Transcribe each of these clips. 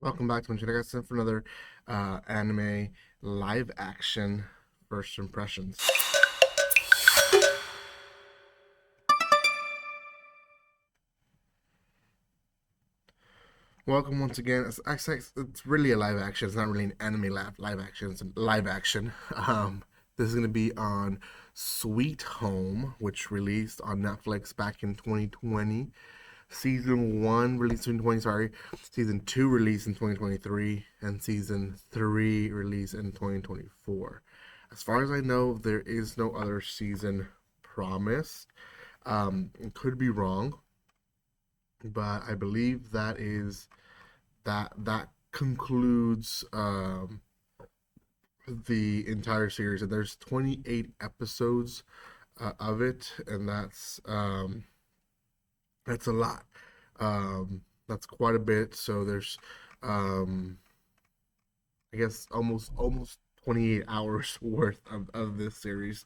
Welcome back to Internet Guys for another anime live action first impressions. Welcome once again. It's really a live action. It's not really an anime live action. It's a live action. This is going to be on Sweet Home, which released on Netflix back in 2020. Season 1 released in 2020, sorry. Season 2 released in 2023, and Season 3 released in 2024. As far as I know, there is no other season promised. It could be wrong, but I believe that concludes the entire series, and there's 28 episodes of it, and that's a lot. That's quite a bit. So there's, um, I guess, almost 28 hours worth of this series,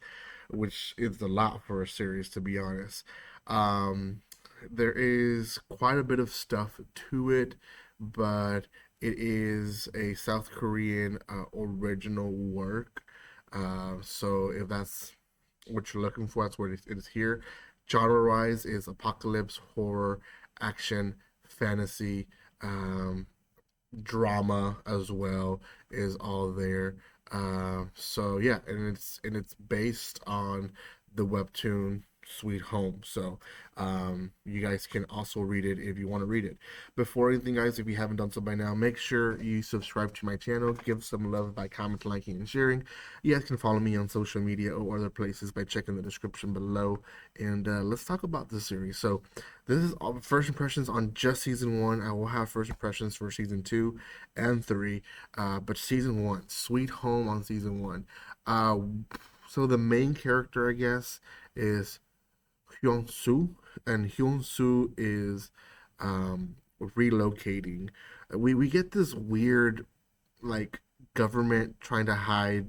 which is a lot for a series, to be honest. Um, there is quite a bit of stuff to it, but it is a South Korean original work. So if that's what you're looking for, that's what it is here. Genre wise is apocalypse, horror, action, fantasy, um, drama as well is all there. So yeah, and it's based on the webtoon Sweet Home. So you guys can also read it if you want to read it. Before anything, guys, if you haven't done so by now, make sure you subscribe to my channel. Give some love by commenting, liking, and sharing. You guys can follow me on social media or other places by checking the description below. And let's talk about this series. So this is all first impressions on just season 1. I will have first impressions for season 2 and 3. But season 1, Sweet Home on season 1. Uh, so the main character, I guess, is Hyun-soo, and Hyun-soo is relocating. We get this weird, like, government trying to hide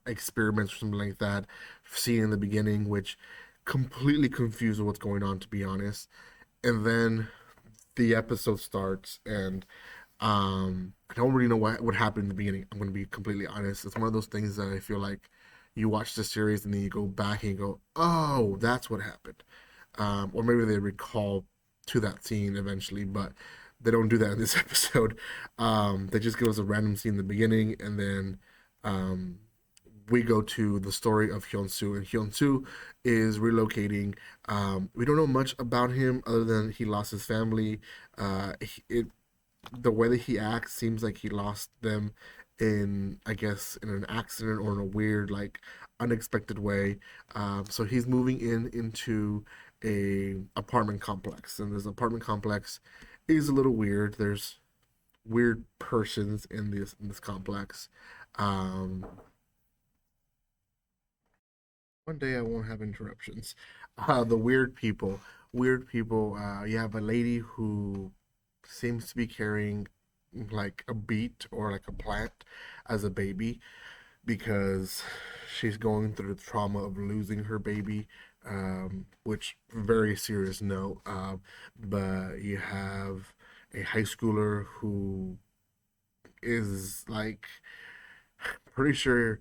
experiments or something like that seen in the beginning, which completely confused what's going on, to be honest. And then the episode starts, and I don't really know what happened in the beginning. I'm going to be completely honest. It's one of those things that I feel like you watch the series and then you go back and you go, oh, that's what happened. Or maybe they recall to that scene eventually, but they don't do that in this episode. They just give us a random scene in the beginning, and then um, we go to the story of Hyun-soo, and Hyun-soo is relocating. We don't know much about him other than he lost his family. It The way that he acts seems like he lost them in, I guess, in an accident or in a weird, like, unexpected way. So he's moving into a apartment complex, and this apartment complex is a little weird. There's weird persons in this complex. Um, One day I won't have interruptions. The weird people. You have a lady who seems to be carrying like a beet or like a plant as a baby because she's going through the trauma of losing her baby, which very serious note. But you have a high schooler who is like pretty sure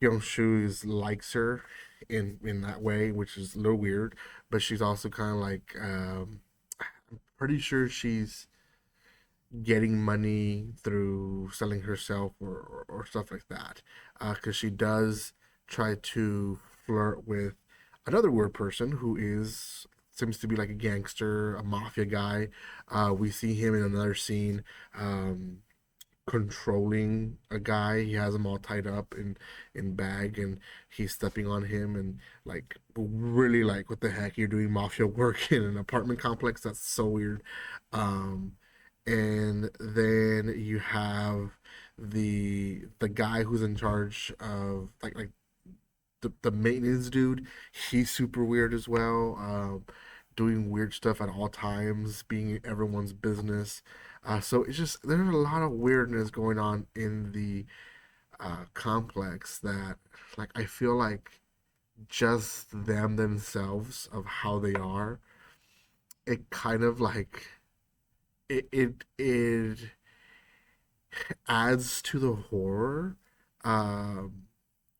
Young Shoes likes her in that way, which is a little weird. But she's also kind of like pretty sure she's getting money through selling herself or stuff like that. Because she does try to flirt with another weird person who is seems to be like a gangster, a mafia guy. We see him in another scene. Controlling a guy. He has him all tied up in bag, and he's stepping on him and like really like what the heck, you're doing mafia work in an apartment complex? That's so weird. Um, and then you have the guy who's in charge of like the maintenance dude. He's super weird as well. Doing weird stuff at all times, being everyone's business. So it's just there's a lot of weirdness going on in the complex that, like, I feel like just them themselves of how they are, it kind of like it adds to the horror. Um,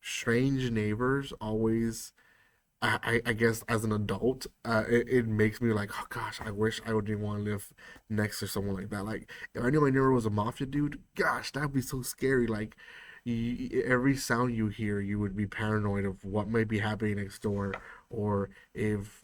Strange neighbors always I guess as an adult, it makes me like, oh gosh, I wish I would want to live next to someone like that. Like, if I knew my neighbor was a mafia dude, gosh, that'd be so scary. Like, every sound you hear, you would be paranoid of what might be happening next door, or if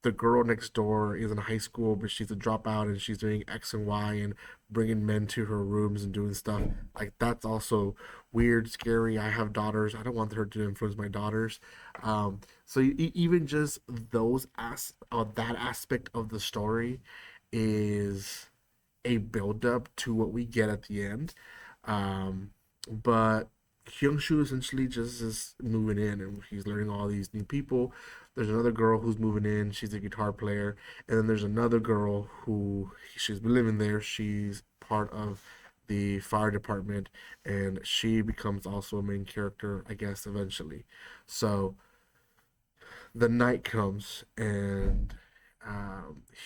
the girl next door is in high school, but she's a dropout and she's doing X and Y and bringing men to her rooms and doing stuff. Like, that's also weird, scary. I have daughters. I don't want her to influence my daughters. So even just that aspect of the story is a build up to what we get at the end. Um, but Kyungshu essentially just is moving in and he's learning all these new people. There's another girl who's moving in. She's a guitar player, and then there's another girl who she's been living there. She's part of the fire department, and she becomes also a main character, I guess, eventually. So the night comes and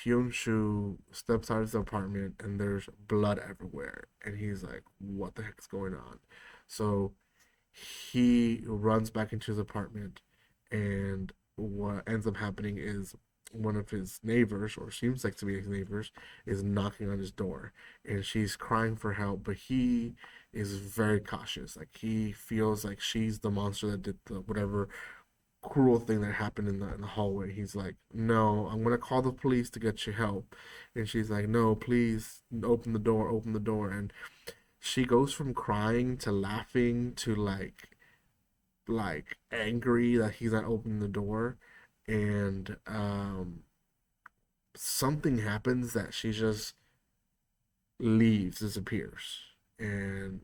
Hyun-shu steps out of his apartment and there's blood everywhere and he's like, what the heck's going on? So he runs back into his apartment and what ends up happening is one of his neighbors, or seems like to be his neighbors, is knocking on his door and she's crying for help, but he is very cautious. Like he feels like she's the monster that did the whatever cruel thing that happened in the hallway. He's like, "No, I'm gonna call the police to get you help," and she's like, "No, please open the door." And she goes from crying to laughing to like angry that he's not opening the door, and something happens that she just leaves, disappears, and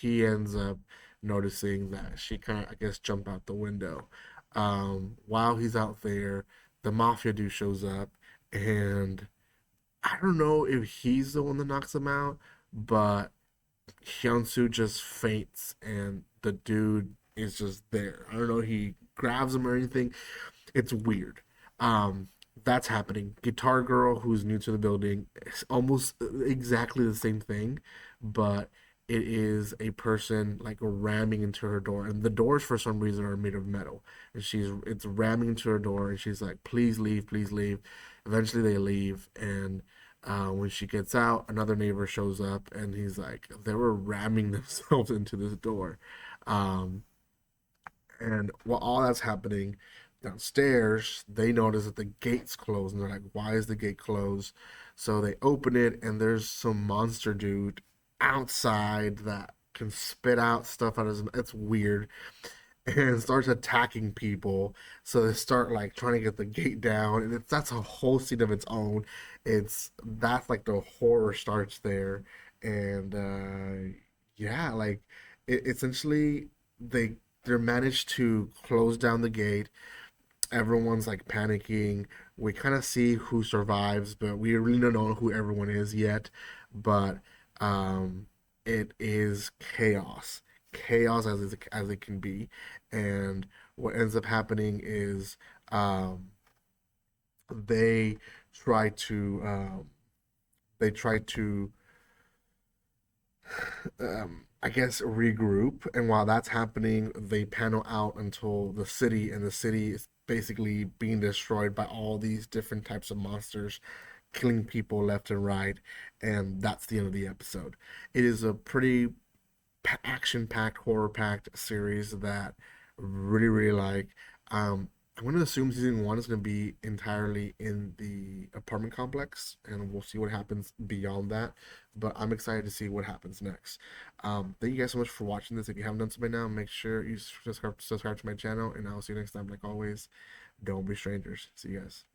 he ends up noticing that she kind of, I guess, jump out the window. While he's out there, the mafia dude shows up, and I don't know if he's the one that knocks him out, but Hyunsu just faints, and the dude is just there. I don't know, he grabs him or anything. It's weird. Um, that's happening. Guitar Girl, who's new to the building, it's almost exactly the same thing, but it is a person like ramming into her door, and the doors for some reason are made of metal, and it's ramming into her door, and she's like, "Please leave, please leave." Eventually, they leave, and when she gets out, another neighbor shows up, and he's like, "They were ramming themselves into this door." Um, and while all that's happening downstairs, they notice that the gate's closed, and they're like, "Why is the gate closed?" So they open it, and there's some monster dude outside that can spit out stuff out of his. It's weird, and starts attacking people. So they start like trying to get the gate down, and that's a whole scene of its own. That's like the horror starts there, and yeah, like essentially they they managed to close down the gate. Everyone's like panicking. We kind of see who survives, but we really don't know who everyone is yet. But um, it is chaos, chaos as it can be. And what ends up happening is they try to they try to I guess regroup. And while that's happening, they panel out until the city, and the city is basically being destroyed by all these different types of monsters, killing people left and right. And that's the end of the episode. It is a pretty action packed, horror packed series that really, really like. I'm going to assume season one is going to be entirely in the apartment complex, and we'll see what happens beyond that. But I'm excited to see what happens next. Thank you guys so much for watching this. If you haven't done so by now, make sure you subscribe to my channel, and I'll see you next time. Like always, don't be strangers. See you guys.